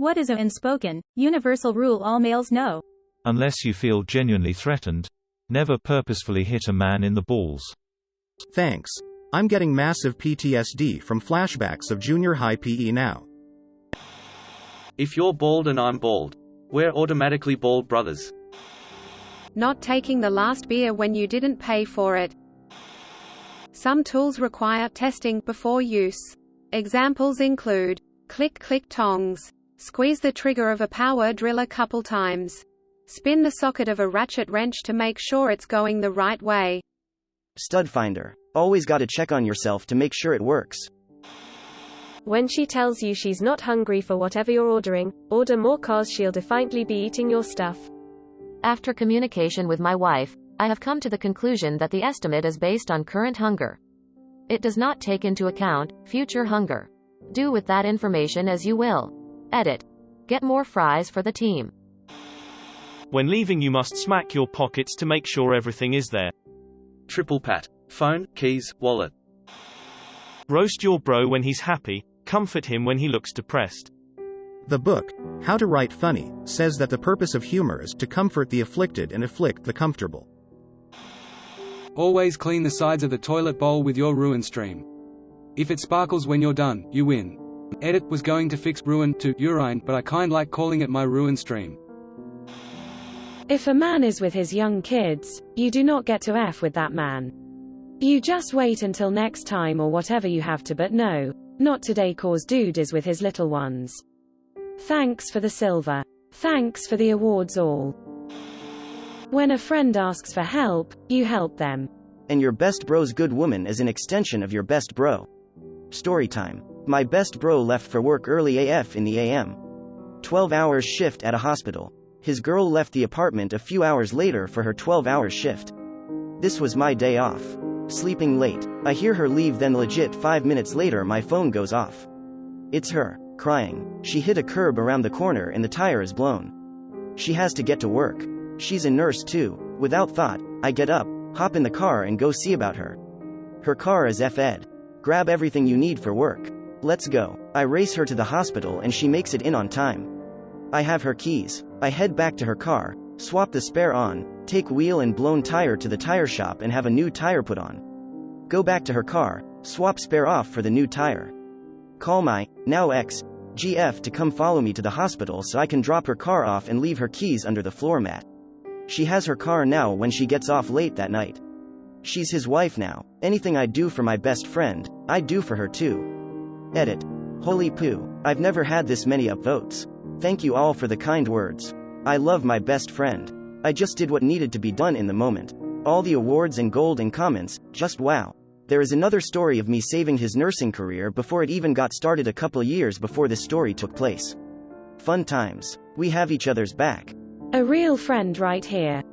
What is an unspoken, universal rule all males know? Unless you feel genuinely threatened, never purposefully hit a man in the balls. Thanks. I'm getting massive PTSD from flashbacks of junior high PE now. If you're bald and I'm bald, we're automatically bald brothers. Not taking the last beer when you didn't pay for it. Some tools require testing before use. Examples include click tongs, squeeze the trigger of a power drill a couple times, spin the socket of a ratchet wrench to make sure it's going the right way. Stud finder. Always gotta check on yourself to make sure it works. When she tells you she's not hungry for whatever you're ordering, order more cause she'll defiantly be eating your stuff. After communication with my wife, I have come to the conclusion that the estimate is based on current hunger. It does not take into account future hunger. Do with that information as you will. Edit. Get more fries for the team. When leaving, you must smack your pockets to make sure everything is there. Triple pat. Phone, keys, wallet. Roast your bro when he's happy, comfort him when he looks depressed. The book, How to Write Funny, says that the purpose of humor is to comfort the afflicted and afflict the comfortable. Always clean the sides of the toilet bowl with your ruin stream. If it sparkles when you're done, you win. Edit was going to fix ruin to urine, but I kind like calling it my ruin stream. If a man is with his young kids, you do not get to F with that man. You just wait until next time or whatever you have to, but no, not today, cause dude is with his little ones. Thanks for the silver. Thanks for the awards all. When a friend asks for help, you help them. And your best bro's good woman is an extension of your best bro. Storytime. My best bro left for work early AF in the AM. 12 hours shift at a hospital. His girl left the apartment a few hours later for her 12-hour shift. This was my day off. Sleeping late. I hear her leave, then legit 5 minutes later my phone goes off. It's her, crying. She hit a curb around the corner and the tire is blown. She has to get to work. She's a nurse too. Without thought, I get up, hop in the car and go see about her. Her car is F-ed. Grab everything you need for work. Let's go. I race her to the hospital and she makes it in on time. I have her keys. I head back to her car, swap the spare on, take wheel and blown tire to the tire shop and have a new tire put on. Go back to her car, swap spare off for the new tire. Call my, now ex, GF to come follow me to the hospital so I can drop her car off and leave her keys under the floor mat. She has her car now when she gets off late that night. She's his wife now. Anything I do for my best friend, I do for her too. Edit. Holy poo, I've never had this many upvotes. Thank you all for the kind words. I love my best friend. I just did what needed to be done in the moment. All the awards and gold and comments, just wow. There is another story of me saving his nursing career before it even got started a couple years before this story took place. Fun times. We have each other's back. A real friend right here.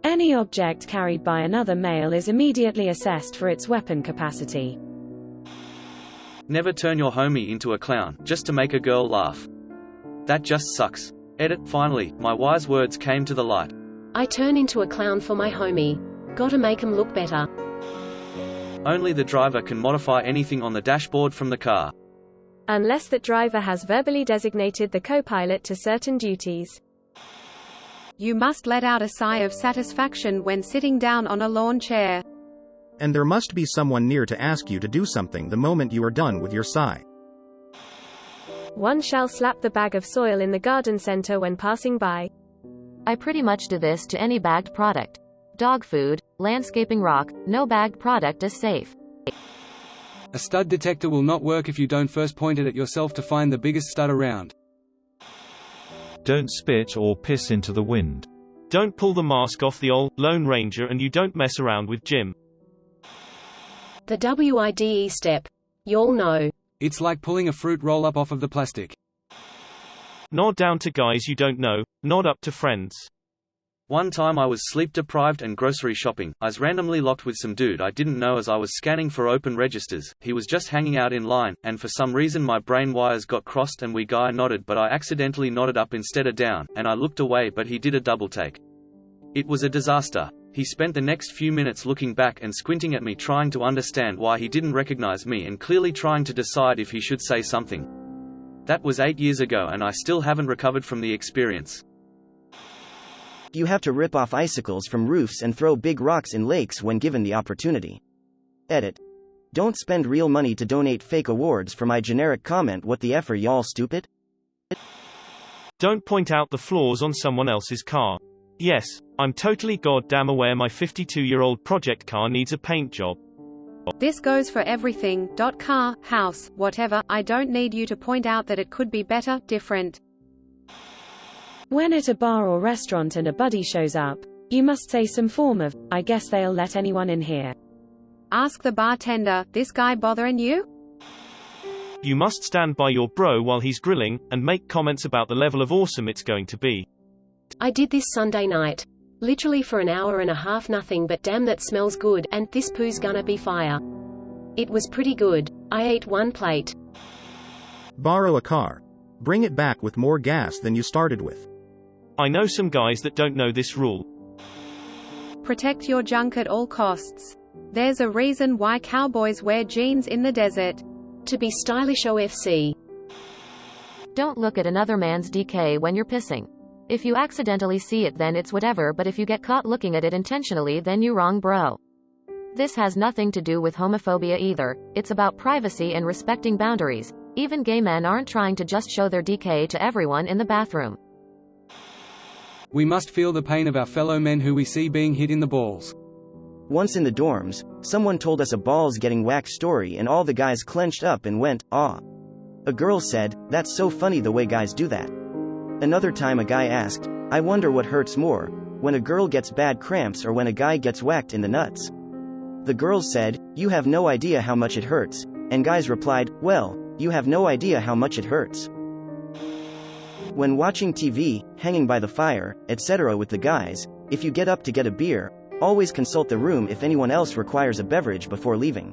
Any object carried by another male is immediately assessed for its weapon capacity. Never turn your homie into a clown, just to make a girl laugh. That just sucks. Edit. Finally, my wise words came to the light. I turn into a clown for my homie. Gotta make him look better. Only the driver can modify anything on the dashboard from the car. Unless that driver has verbally designated the co-pilot to certain duties. You must let out a sigh of satisfaction when sitting down on a lawn chair. And there must be someone near to ask you to do something the moment you are done with your sigh. One shall slap the bag of soil in the garden center when passing by. I pretty much do this to any bagged product. Dog food, landscaping rock, no bagged product is safe. A stud detector will not work if you don't first point it at yourself to find the biggest stud around. Don't spit or piss into the wind. Don't pull the mask off the old Lone Ranger, and you don't mess around with Jim. The WIDE step. Y'all know. It's like pulling a fruit roll-up off of the plastic. Nod down to guys you don't know, nod up to friends. One time I was sleep-deprived and grocery shopping. I was randomly locked with some dude I didn't know as I was scanning for open registers. He was just hanging out in line, and for some reason my brain wires got crossed and we guy nodded, but I accidentally nodded up instead of down, and I looked away but he did a double take. It was a disaster. He spent the next few minutes looking back and squinting at me, trying to understand why he didn't recognize me and clearly trying to decide if he should say something. That was 8 years ago and I still haven't recovered from the experience. You have to rip off icicles from roofs and throw big rocks in lakes when given the opportunity. Edit. Don't spend real money to donate fake awards for my generic comment. What the F are y'all stupid? Don't point out the flaws on someone else's car. Yes, I'm totally goddamn aware my 52-year-old project car needs a paint job. This goes for everything, car, house, whatever. I don't need you to point out that it could be better, different. When at a bar or restaurant and a buddy shows up, you must say some form of, I guess they'll let anyone in here. Ask the bartender, this guy bothering you? You must stand by your bro while he's grilling, and make comments about the level of awesome it's going to be. I did this Sunday night. Literally for an hour and a half nothing but damn that smells good, and this poo's gonna be fire. It was pretty good. I ate 1 plate. Borrow a car. Bring it back with more gas than you started with. I know some guys that don't know this rule. Protect your junk at all costs. There's a reason why cowboys wear jeans in the desert. To be stylish OFC. Don't look at another man's DK when you're pissing. If you accidentally see it then it's whatever, but if you get caught looking at it intentionally then you wrong bro. This has nothing to do with homophobia either, it's about privacy and respecting boundaries. Even gay men aren't trying to just show their DK to everyone in the bathroom. We must feel the pain of our fellow men who we see being hit in the balls. Once in the dorms, someone told us a balls getting whacked story and all the guys clenched up and went, "Ah." A girl said, "That's so funny the way guys do that." Another time a guy asked, "I wonder what hurts more, when a girl gets bad cramps or when a guy gets whacked in the nuts." The girls said, "You have no idea how much it hurts," and guys replied, "Well, you have no idea how much it hurts." When watching TV, hanging by the fire, etc. with the guys, if you get up to get a beer, always consult the room if anyone else requires a beverage before leaving.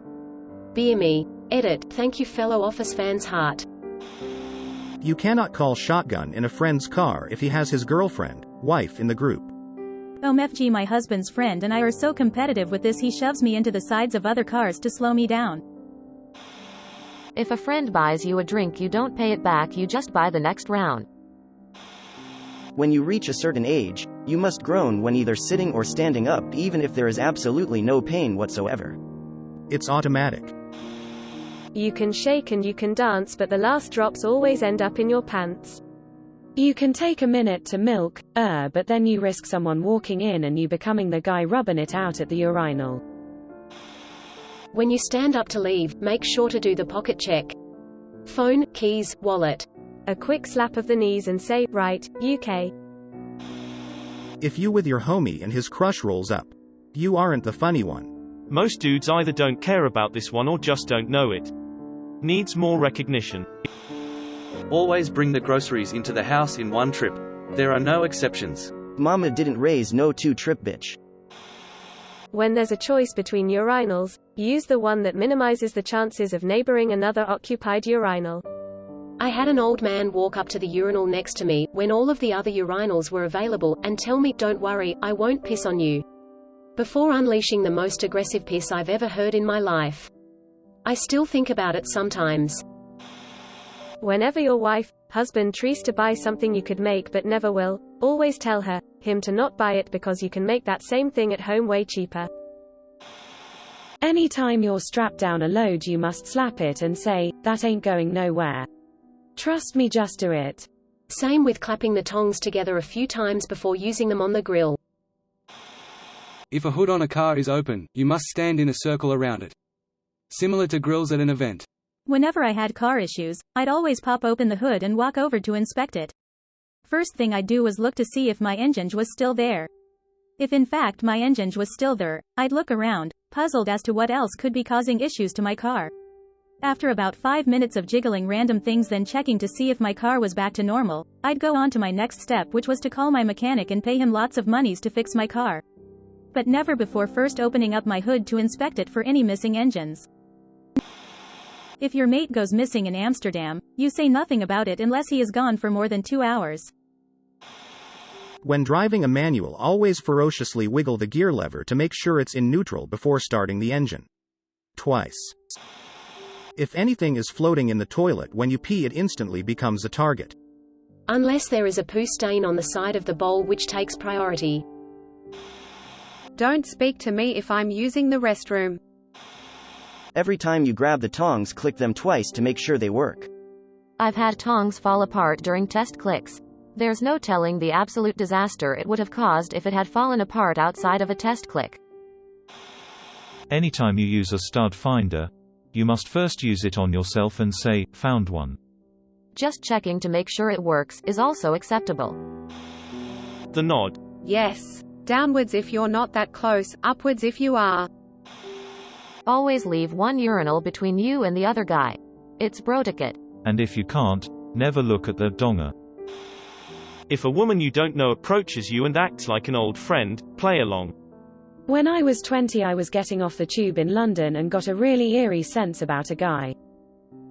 Beer me. Edit. Thank you fellow Office fans heart. You cannot call shotgun in a friend's car if he has his girlfriend, wife in the group. OMFG, my husband's friend and I are so competitive with this, he shoves me into the sides of other cars to slow me down. If a friend buys you a drink you don't pay it back, you just buy the next round. When you reach a certain age, you must groan when either sitting or standing up even if there is absolutely no pain whatsoever. It's automatic. You can shake and you can dance, but the last drops always end up in your pants. You can take a minute to milk, but then you risk someone walking in and you becoming the guy rubbing it out at the urinal. When you stand up to leave, make sure to do the pocket check. Phone, keys, wallet. A quick slap of the knees and say, "Right, UK." If you with your homie and his crush rolls up, you aren't the funny one. Most dudes either don't care about this one or just don't know it. Needs more recognition. Always bring the groceries into the house in one trip. There are no exceptions. Mama didn't raise no two-trip bitch. When there's a choice between urinals, use the one that minimizes the chances of neighboring another occupied urinal. I had an old man walk up to the urinal next to me, when all of the other urinals were available, and tell me, "Don't worry, I won't piss on you," before unleashing the most aggressive piss I've ever heard in my life. I still think about it sometimes. Whenever your wife, husband tries to buy something you could make but never will, always tell her, him to not buy it because you can make that same thing at home way cheaper. Anytime you're strapped down a load you must slap it and say, "That ain't going nowhere. Trust me, just do it." Same with clapping the tongs together a few times before using them on the grill. If a hood on a car is open, you must stand in a circle around it. Similar to grills at an event. Whenever I had car issues, I'd always pop open the hood and walk over to inspect it. First thing I'd do was look to see if my engine was still there. If in fact my engine was still there, I'd look around, puzzled as to what else could be causing issues to my car. After about 5 minutes of jiggling random things then checking to see if my car was back to normal, I'd go on to my next step, which was to call my mechanic and pay him lots of monies to fix my car. But never before first opening up my hood to inspect it for any missing engines. If your mate goes missing in Amsterdam, you say nothing about it unless he is gone for more than 2 hours. When driving a manual, always ferociously wiggle the gear lever to make sure it's in neutral before starting the engine. Twice. If anything is floating in the toilet when you pee, it instantly becomes a target. Unless there is a poo stain on the side of the bowl, which takes priority. Don't speak to me if I'm using the restroom. Every time you grab the tongs, click them twice to make sure they work. I've had tongs fall apart during test clicks. There's no telling the absolute disaster it would have caused if it had fallen apart outside of a test click. Anytime you use a stud finder, you must first use it on yourself and say, "Found one." Just checking to make sure it works is also acceptable. The nod. Yes. Downwards if you're not that close, upwards if you are. Always leave one urinal between you and the other guy. It's broetiquette. And if you can't, never look at their donger. If a woman you don't know approaches you and acts like an old friend, play along. When I was 20, I was getting off the tube in London and got a really eerie sense about a guy.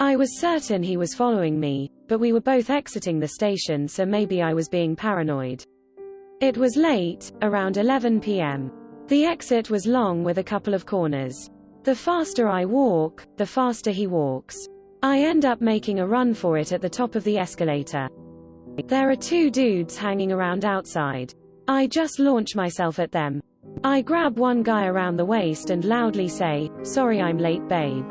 I was certain he was following me, but we were both exiting the station, so maybe I was being paranoid. It was late, around 11 p.m. The exit was long with a couple of corners. The faster I walk, the faster he walks. I end up making a run for it at the top of the escalator. There are two dudes hanging around outside. I just launch myself at them. I grab one guy around the waist and loudly say, "Sorry I'm late, babe."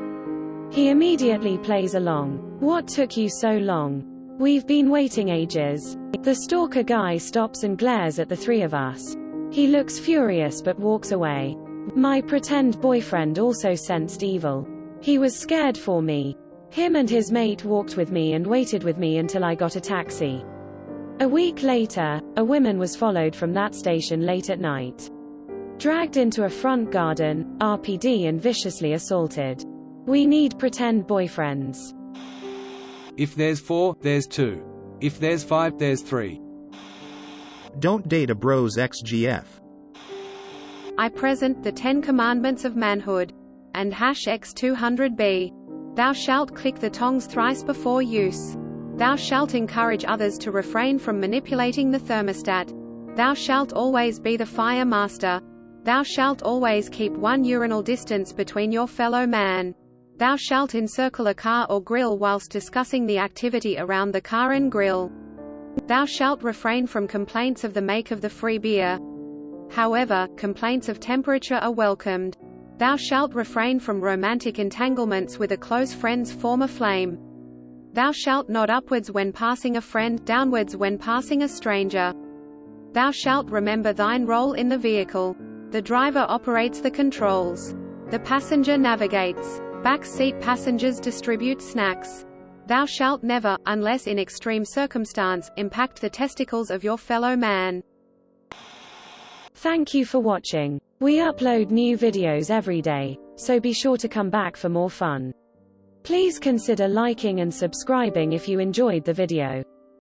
He immediately plays along. "What took you so long? We've been waiting ages." The stalker guy stops and glares at the three of us. He looks furious but walks away. My pretend boyfriend also sensed evil. He was scared for me. Him and his mate walked with me and waited with me until I got a taxi. A week later, a woman was followed from that station late at night. Dragged into a front garden, RPD, and viciously assaulted. We need pretend boyfriends. If there's 4, there's 2. If there's 5, there's 3. Don't date a bro's XGF. I present the 10 Commandments of Manhood. And #X200B. Thou shalt click the tongs thrice before use. Thou shalt encourage others to refrain from manipulating the thermostat. Thou shalt always be the fire master. Thou shalt always keep 1 urinal distance between your fellow man. Thou shalt encircle a car or grill whilst discussing the activity around the car and grill. Thou shalt refrain from complaints of the make of the free beer. However, complaints of temperature are welcomed. Thou shalt refrain from romantic entanglements with a close friend's former flame. Thou shalt nod upwards when passing a friend, downwards when passing a stranger. Thou shalt remember thine role in the vehicle. The driver operates the controls. The passenger navigates. Back seat passengers distribute snacks. Thou shalt never, unless in extreme circumstance, impact the testicles of your fellow man. Thank you for watching. We upload new videos every day, so be sure to come back for more fun. Please consider liking and subscribing if you enjoyed the video.